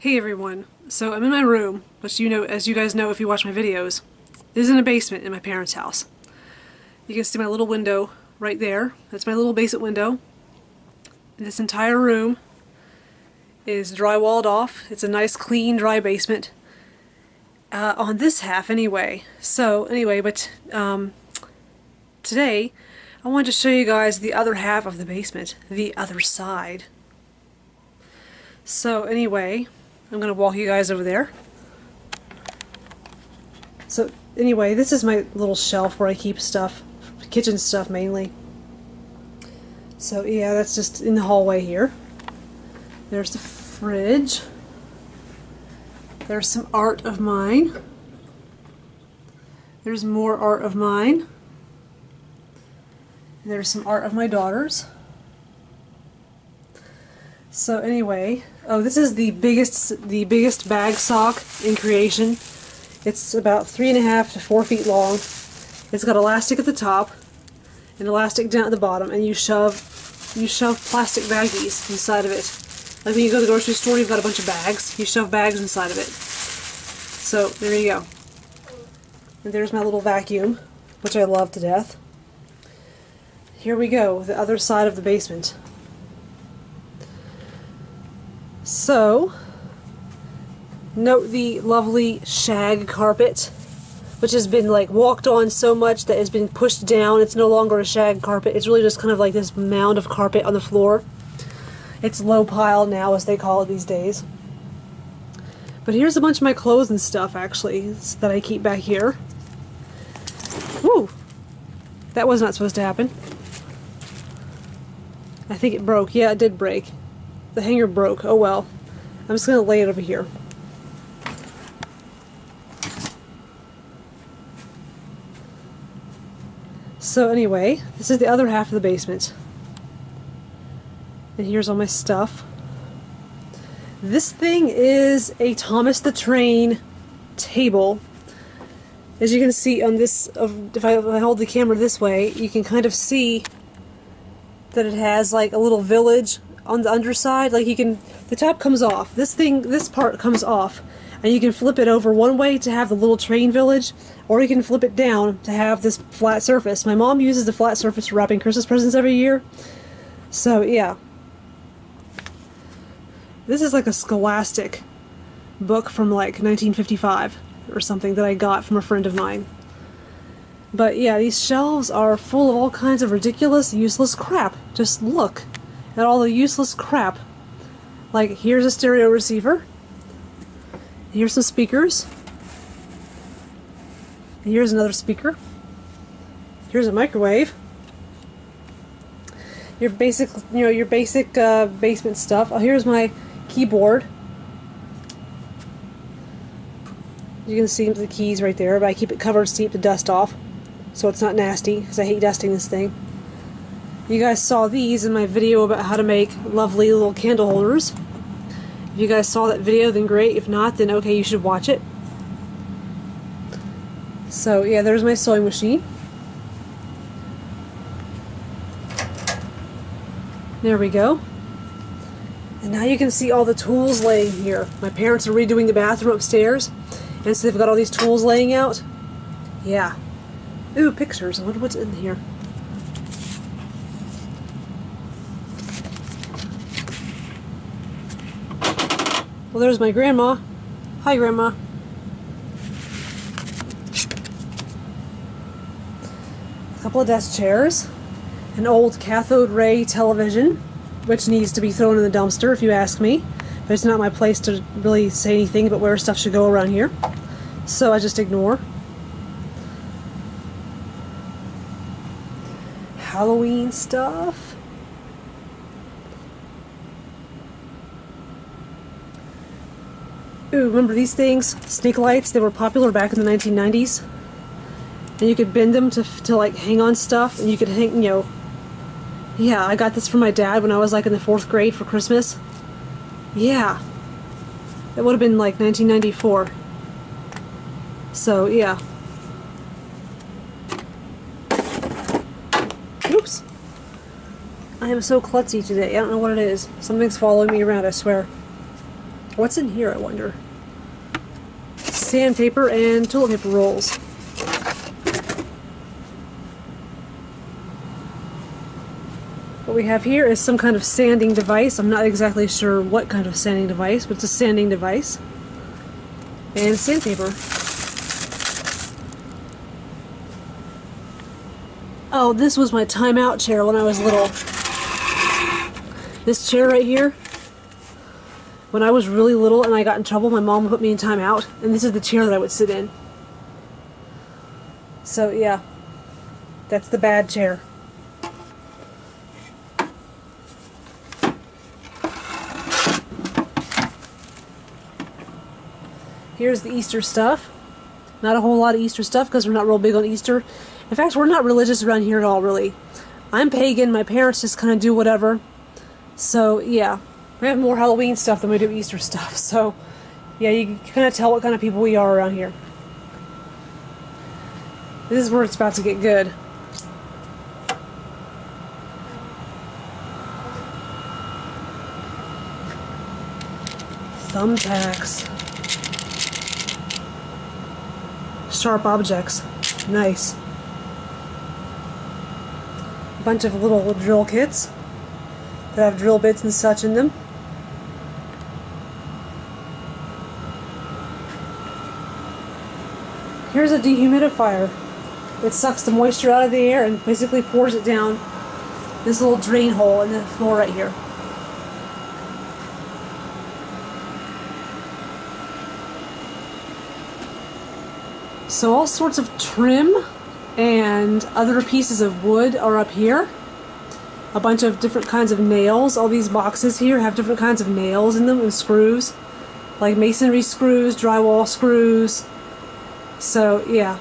Hey everyone, so I'm in my room, which as you guys know if you watch my videos, is in a basement in my parents' house. You can see my little window right there. That's my little basement window. This entire room is drywalled off. It's a nice clean dry basement. On this half anyway. Today I wanted to show you guys the other half of the basement, the other side. So anyway, I'm going to walk you guys over there. So anyway, this is my little shelf where I keep stuff, kitchen stuff mainly. So yeah, that's just in the hallway here. There's the fridge. There's some art of mine. There's more art of mine. There's some art of my daughters. So anyway, oh, this is the biggest bag sock in creation. It's about 3.5 to 4 feet long. It's got elastic at the top and elastic down at the bottom, and you shove plastic baggies inside of it. Like when you go to the grocery store, you've got a bunch of bags. You shove bags inside of it. So there you go. And there's my little vacuum, which I love to death. Here we go, the other side of the basement. So, note the lovely shag carpet, which has been like walked on so much that it's been pushed down. It's no longer a shag carpet. It's really just kind of like this mound of carpet on the floor. It's low pile now, as they call it these days. But here's a bunch of my clothes and stuff, actually, that I keep back here. Woo! That was not supposed to happen. I think it broke. Yeah, it did break. The hanger broke. Oh well. I'm just going to lay it over here. So anyway, this is the other half of the basement. And here's all my stuff. This thing is a Thomas the Train table. As you can see on this, if I hold the camera this way, you can kind of see that it has like a little village on the underside. Like the top comes off. This part comes off, and you can flip it over one way to have the little train village, or you can flip it down to have this flat surface. My mom uses the flat surface for wrapping Christmas presents every year. So yeah. This is like a Scholastic book from like 1955 or something that I got from a friend of mine. But yeah, these shelves are full of all kinds of ridiculous, useless crap. Just look at all the useless crap. Like, here's a stereo receiver. Here's some speakers. And here's another speaker. Here's a microwave. Your basic, basement stuff. Oh, here's my keyboard. You can see the keys right there, but I keep it covered to keep the dust off, so it's not nasty, because I hate dusting this thing. You guys saw these in my video about how to make lovely little candle holders. If you guys saw that video, then great. If not, then okay, you should watch it. So yeah, there's my sewing machine. There we go. And now you can see all the tools laying here. My parents are redoing the bathroom upstairs, and so they've got all these tools laying out. Yeah. Ooh, pictures. I wonder what's in here. Well, there's my grandma. Hi, Grandma. A couple of desk chairs. An old cathode ray television, which needs to be thrown in the dumpster if you ask me. But it's not my place to really say anything about where stuff should go around here. So I just ignore. Halloween stuff. Ooh, remember these things? Snake lights, they were popular back in the 1990s. And you could bend them to like hang on stuff, and you could hang, yeah, I got this from my dad when I was like in the 4th grade for Christmas. Yeah. It would have been like 1994. So, yeah. Oops. I am so klutzy today. I don't know what it is. Something's following me around, I swear. What's in here, I wonder? Sandpaper and toilet paper rolls. What we have here is some kind of sanding device. I'm not exactly sure what kind of sanding device, but it's a sanding device. And sandpaper. Oh, this was my timeout chair when I was little. This chair right here. When I was really little and I got in trouble, my mom would put me in timeout, and this is the chair that I would sit in. So yeah, that's the bad chair. Here's the Easter stuff. Not a whole lot of Easter stuff because we're not real big on Easter. In fact, we're not religious around here at all, really. I'm pagan, my parents just kind of do whatever. So yeah, we have more Halloween stuff than we do Easter stuff. So yeah, you can kind of tell what kind of people we are around here. This is where it's about to get good. Thumbtacks. Sharp objects. Nice. A bunch of little drill kits that have drill bits and such in them. Here's a dehumidifier. It sucks the moisture out of the air and basically pours it down this little drain hole in the floor right here. So all sorts of trim and other pieces of wood are up here. A bunch of different kinds of nails. All these boxes here have different kinds of nails in them and screws. Like masonry screws, drywall screws. So yeah.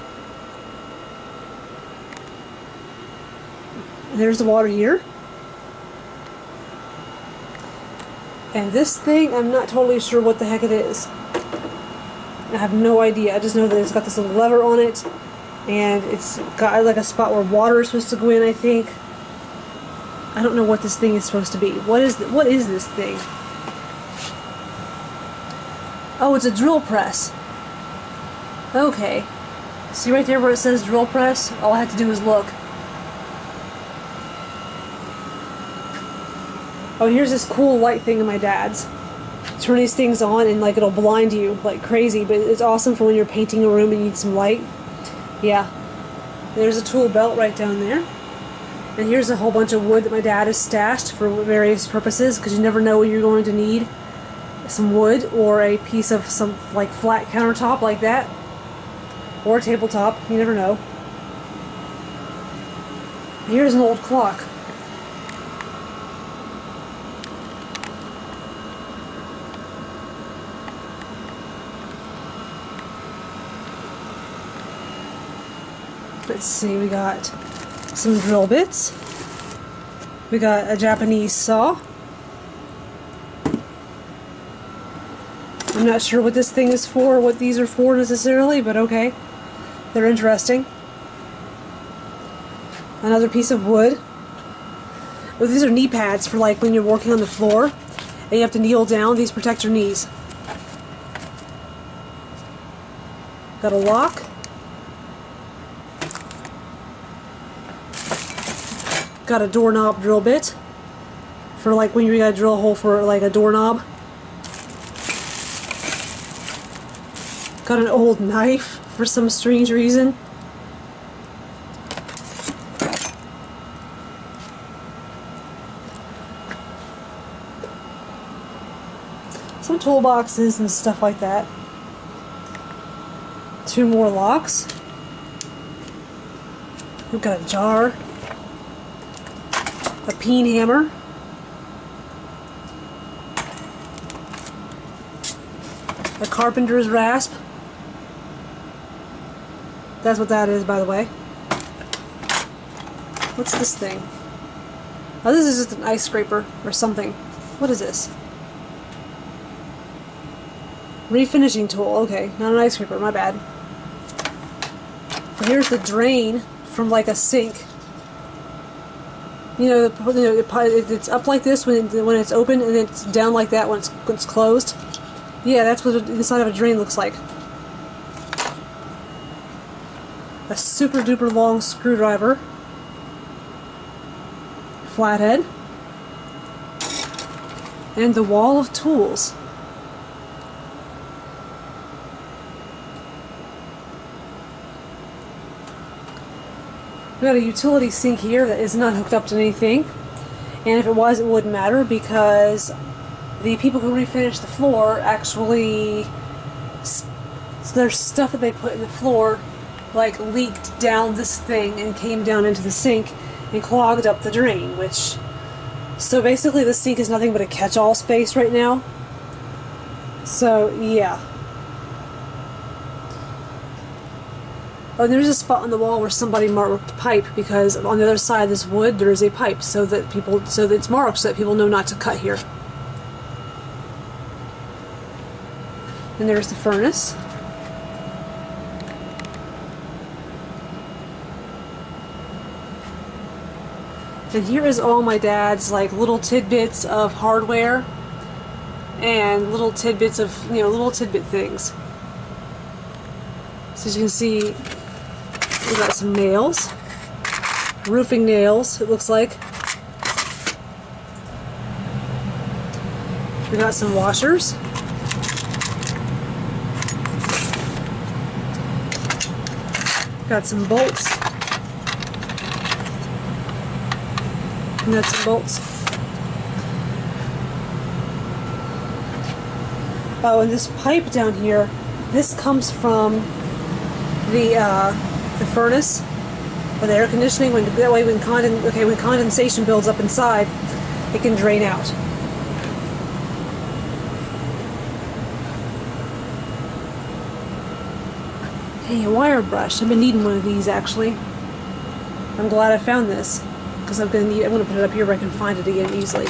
There's the water here. And this thing, I'm not totally sure what the heck it is. I have no idea. I just know that it's got this little lever on it, and it's got like a spot where water is supposed to go in, I think. I don't know what this thing is supposed to be. What is this thing? Oh, it's a drill press. Okay. See right there where it says drill press? All I have to do is look. Oh, here's this cool light thing in my dad's. Turn these things on and like it'll blind you like crazy, but it's awesome for when you're painting a room and you need some light. Yeah. There's a tool belt right down there. And here's a whole bunch of wood that my dad has stashed for various purposes, because you never know when you're going to need some wood or a piece of some like flat countertop like that, or a tabletop. You never know. Here's an old clock. Let's see, we got some drill bits. We got a Japanese saw. I'm not sure what this thing is for, what these are for necessarily, but okay. They're interesting. Another piece of wood. Oh, these are knee pads for like when you're working on the floor and you have to kneel down. These protect your knees. Got a lock. Got a doorknob drill bit for like when you gotta drill a hole for like a doorknob. Got an old knife for some strange reason. Some toolboxes and stuff like that. 2 more locks. We've got a jar. A peen hammer. A carpenter's rasp. That's what that is, by the way. What's this thing? Oh, this is just an ice scraper or something. What is this? Refinishing tool. Okay, not an ice scraper, my bad. Here's the drain from like a sink. You know, it's up like this when it's open, and it's down like that when it's closed. Yeah, that's what the inside of a drain looks like. A super duper long screwdriver. Flathead. And the wall of tools. We got a utility sink here that is not hooked up to anything. And if it was, it wouldn't matter because the people who refinished the floor actually, there's stuff that they put in the floor like leaked down this thing and came down into the sink and clogged up the drain, which, so basically the sink is nothing but a catch-all space right now. So yeah. Oh, there's a spot on the wall where somebody marked pipe because on the other side of this wood there is a pipe, so that it's marked so that people know not to cut here. And there's the furnace. And here is all my dad's like little tidbits of hardware and little tidbits of, you know, little tidbit things. So as you can see, we got some nails, roofing nails, it looks like. We got some washers. Got some bolts. Nuts and bolts. Oh, and this pipe down here, this comes from the furnace or the air conditioning. That way, when condensation builds up inside, it can drain out. Hey, a wire brush. I've been needing one of these actually. I'm glad I found this because I'm gonna put it up here where I can find it again easily.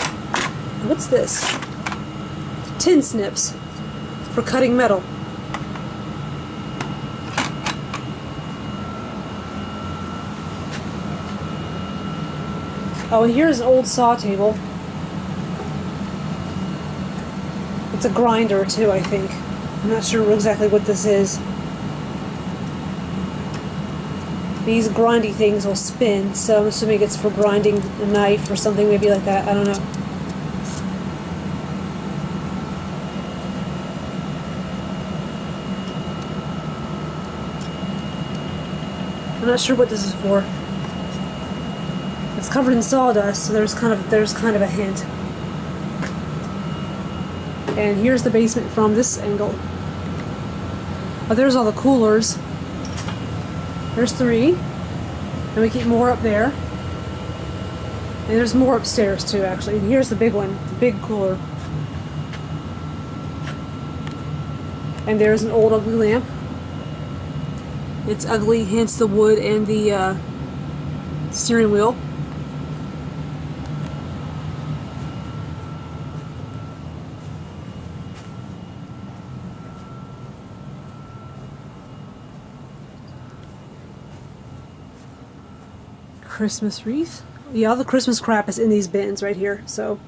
What's this? Tin snips for cutting metal. Oh, and here's an old saw table. It's a grinder too, I think. I'm not sure exactly what this is. These grindy things will spin, so I'm assuming it's for grinding a knife or something maybe like that. I don't know. I'm not sure what this is for. It's covered in sawdust, so there's kind of a hint. And here's the basement from this angle. Oh, there's all the coolers. There's 3. And we keep more up there. And there's more upstairs too, actually. And here's the big one, the big cooler. And there's an old ugly lamp. It's ugly, hence the wood and the steering wheel. Christmas wreath. Yeah, all the Christmas crap is in these bins right here, so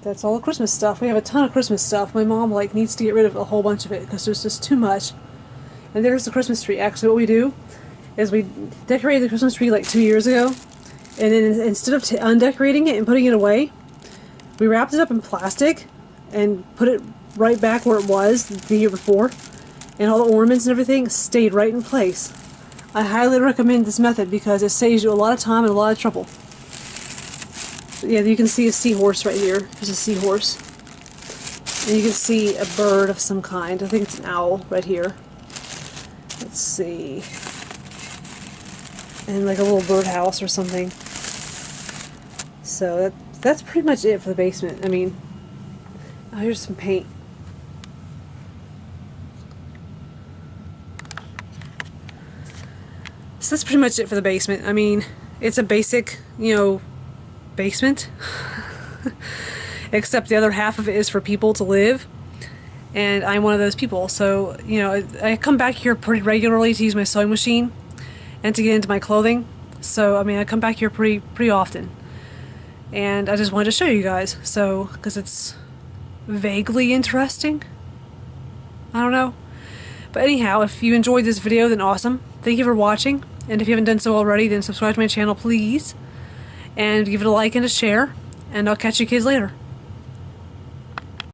that's all the Christmas stuff. We have a ton of Christmas stuff. My mom needs to get rid of a whole bunch of it because there's just too much. And there's the Christmas tree. Actually, what we do is we decorated the Christmas tree 2 years ago, and then instead of undecorating it and putting it away, we wrapped it up in plastic and put it right back where it was the year before, and all the ornaments and everything stayed right in place. I highly recommend this method because it saves you a lot of time and a lot of trouble. Yeah, you can see a seahorse right here. There's a seahorse. And you can see a bird of some kind. I think it's an owl right here. Let's see. And like a little birdhouse or something. So that's pretty much it for the basement. I mean, oh, here's some paint. So that's pretty much it for the basement. I mean, it's a basic, basement. Except the other half of it is for people to live. And I'm one of those people. So, I come back here pretty regularly to use my sewing machine and to get into my clothing. So, I mean, I come back here pretty often. And I just wanted to show you guys. So, because it's vaguely interesting. I don't know. But anyhow, if you enjoyed this video, then awesome. Thank you for watching. And if you haven't done so already, then subscribe to my channel, please. And give it a like and a share. And I'll catch you kids later.